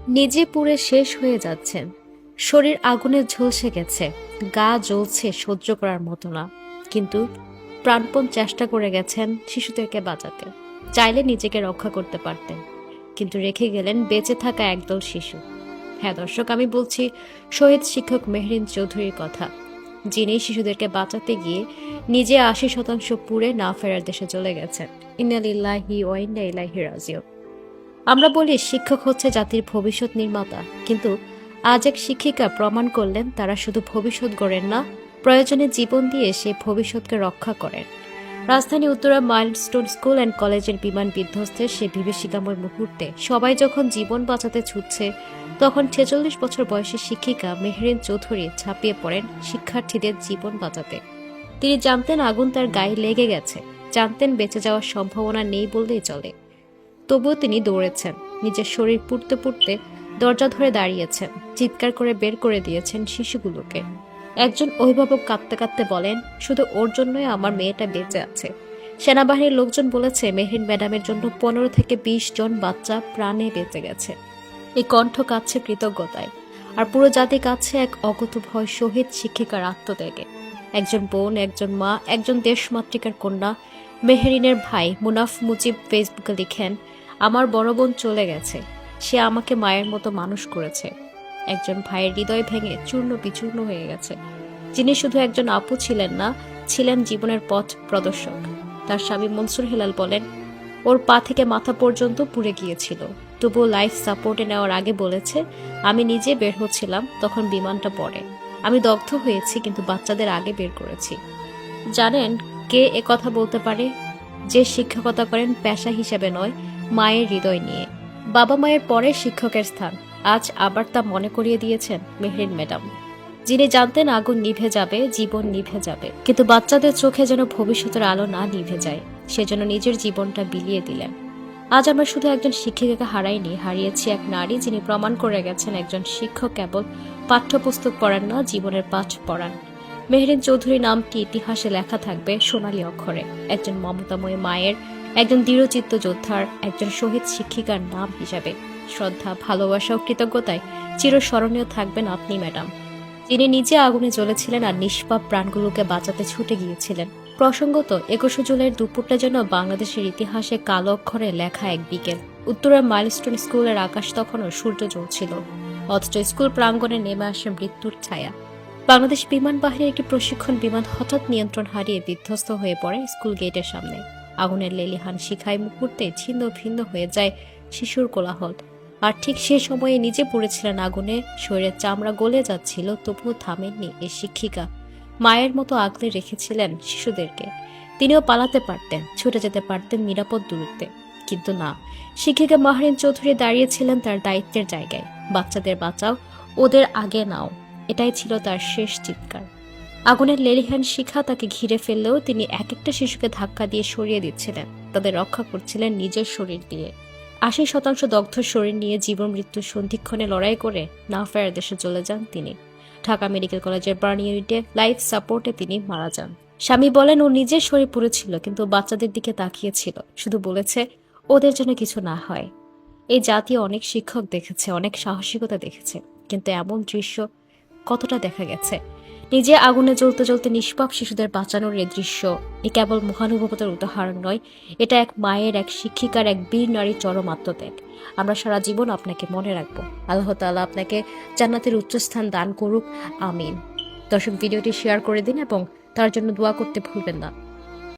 নিজে পুড়ে শেষ হয়ে যাচ্ছেন, শরীর আগুনে ঝলসে গেছে, গা জ্বলছে সহ্য করার মতো না, কিন্তু প্রাণপণ চেষ্টা করে গেছেন শিশুদেরকে বাঁচাতে। চাইলে নিজেকে রক্ষা করতে পারতেন, কিন্তু রেখে গেলেন বেঁচে থাকা একদল শিশু। হ্যাঁ দর্শক, আমি বলছি শহীদ শিক্ষক মেহরিন চৌধুরীর কথা, যিনি শিশুদেরকে বাঁচাতে গিয়ে নিজে ৮০% পুড়ে না ফেরার দেশে চলে গেছেন। ইন্না লিল্লাহি ওয়া ইন্না ইলাইহি রাজিউন। আমরা বলি শিক্ষক হচ্ছে জাতির ভবিষ্যৎ নির্মাতা, কিন্তু আজ এক শিক্ষিকা প্রমাণ করলেন তারা শুধু ভবিষ্যৎ গড়েন না, প্রয়োজনে জীবন দিয়ে সেই ভবিষ্যৎকে রক্ষা করেন। রাজধানী উত্তরা মাইলস্টোন স্কুল অ্যান্ড কলেজের বিমান বিধ্বস্তের সে বিভীষিকাময় মুহূর্তে সবাই যখন জীবন বাঁচাতে ছুটছে, তখন ৪৬ বছর বয়সী শিক্ষিকা মেহরিন চৌধুরী ঝাঁপিয়ে পড়েন শিক্ষার্থীদের জীবন বাঁচাতে। তিনি জানতেন আগুন তার গায়ে লেগে গেছে, জানতেন বেঁচে যাওয়ার সম্ভাবনা নেই বললেই চলে। তবুও তিনি দৌড়েছেন, নিজের শরীর পুড়তে পুড়তে দরজা ধরে দাঁড়িয়েছেন, চিৎকার করে বের করে দিয়েছেন শিশুগুলোকে। একজন অভিভাবক কাঁদতে কাঁদতে বলেন, শুধু ওর জন্যই আমার মেয়েটা বেঁচে আছে। সেনাবাহিনীর লোকজন বলেছে মেহরিন ম্যাডামের জন্য ১৫ থেকে ২০ জন বাচ্চা প্রাণে বেঁচে গেছে। এই কণ্ঠ কাঁদছে কৃতজ্ঞতায়, আর পুরো জাতি কাঁদছে এক অগত ভয় শহীদ শিক্ষিকার আত্মত্যাগে। একজন বোন, একজন মা, একজন দেশমাতৃকার কন্যা। মেহরিনের ভাই মুনাফ মুজিব ফেসবুকে লিখেন, আমার বড় বোন চলে গেছে, সে আমাকে মায়ের মতো মানুষ করেছে। একজন ভাইয়ের হৃদয় ভেঙে চূর্ণ বিচূর্ণ হয়ে গেছে, যিনি শুধু একজন আপু ছিলেন না, ছিলেন জীবনের পথ প্রদর্শক। তার স্বামী মনসুর হেলাল বলেন, ওর পা থেকে মাথা পর্যন্ত পুড়ে গিয়েছিল, তবুও লাইফ সাপোর্টে নেওয়ার আগে বলেছে, আমি নিজে বের হচ্ছিলাম, তখন বিমানটা পড়ে, আমি দগ্ধ হয়েছি, কিন্তু বাচ্চাদের আগে বের করেছি। জানেন কে এ কথা বলতে পারে? যে শিক্ষকতা করেন পেশা হিসেবে নয়, মায়ের হৃদয় নিয়ে। বাবা মায়ের পরে শিক্ষকের স্থান আজ আবার তা মনে করিয়ে দিয়েছেন মেহরিন ম্যাডাম, যিনি জানতেন আগুন নিভে যাবে, জীবন নিভে যাবে, কিন্তু বাচ্চাদের চোখে যেন ভবিষ্যতের আলো না নিভে যায়, সেজন্য নিজের জীবনটা বিলিয়ে দিলেন। আজ আমরা শুধু একজন শিক্ষিকাকে হারাইনি, হারিয়েছি এক নারী, যিনি প্রমাণ করে গেছেন একজন শিক্ষক কেবল পাঠ্যপুস্তক পড়ান না, জীবনের পাঠ পড়ান। মেহরিন চৌধুরী নামটি ইতিহাসে লেখা থাকবে সোনালী অক্ষরে, একজন মমতাময়ী মায়ের, একজন দৃঢ়চিত্ত যোদ্ধার, একজন শহীদ শিক্ষিকার নাম হিসাবে। শ্রদ্ধা, ভালোবাসা ও কৃতজ্ঞতায় চিরস্মরণীয় থাকবেন আপনি ম্যাডাম, যিনি নিজে আগুনে জ্বলেছিলেন আর নিষ্পাপ প্রাণগুলোকে বাঁচাতে ছুটে গিয়েছিলেন। প্রসঙ্গত ২১শে জুলাইয়ের দুপুরটা যেন বাংলাদেশের ইতিহাসে কালো অক্ষরে লেখা এক বিকেল। উত্তরের মাইলস্টোন স্কুলের আকাশ তখনও সূর্য জ্বলছিল, অথচ স্কুল প্রাঙ্গণে নেমে আসে মৃত্যুর ছায়া। বাংলাদেশ বিমান বাহিনীর একটি প্রশিক্ষণ বিমান হঠাৎ নিয়ন্ত্রণ হারিয়ে বিধ্বস্ত হয়ে পড়ে স্কুল গেটের সামনে। আগুনের লেলিহান শিখায় মুহূর্তে ছিন্ন ভিন্ন হয়ে যায় শিশুর কোলাহল। আর ঠিক সে সময়ে নিজে পড়েছিলেন আগুনে, শরীরের চামড়া গলে যাচ্ছিল, তবুও থামেননি এই শিক্ষিকা। মায়ের মতো আগলে রেখেছিলেন শিশুদেরকে। তিনিও পালাতে পারতেন, ছুটে যেতে পারতেন নিরাপদ দূরত্বে, কিন্তু না, শিক্ষিকা মেহরিন চৌধুরী দাঁড়িয়েছিলেন তার দায়িত্বের জায়গায়। বাচ্চাদের বাঁচাও, ওদের আগে নাও, এটাই ছিল তার শেষ চিৎকার। আগুনের লেলিহান শিখা তাকে ঘিরে ফেললেও তিনি এক একটা শিশুকে ধাক্কা দিয়ে সরিয়ে দিচ্ছিলেন, তাদের রক্ষা করছিলেন নিজের শরীর দিয়ে। ৮০% দগ্ধ শরীর নিয়ে জীবন মৃত্যুর সন্ধিক্ষণে লড়াই করে না ফেরার দেশে চলে যান তিনি। ঢাকা মেডিকেল কলেজের বার্ন ইউনিটে লাইফ সাপোর্টে তিনি মারা যান। স্বামী বলেন, ও নিজের শরীর পুড়েছিল, কিন্তু বাচ্চাদের দিকে তাকিয়েছিল, শুধু বলেছে ওদের জন্য কিছু না হয়। এই জাতীয় অনেক শিক্ষক দেখেছে, অনেক সাহসিকতা দেখেছে, কিন্তু এমন দৃশ্য কতটা দেখা গেছে? নিজে আগুনে জ্বলতে জ্বলতে নিষ্পাপ শিশুদের বাঁচানোর এই দৃশ্য এ কেবল মহানুভবতার উদাহরণ নয়, এটা এক মায়ের, এক শিক্ষিকার, এক বীর নারীর চরম আত্মত্যাগ। আমরা সারা জীবন আপনাকে মনে রাখবো। আল্লাহ তাআলা আপনাকে জান্নাতের উচ্চস্থান দান করুক, আমিন। দর্শক, ভিডিওটি শেয়ার করে দিন এবং তার জন্য দোয়া করতে ভুলবেন না।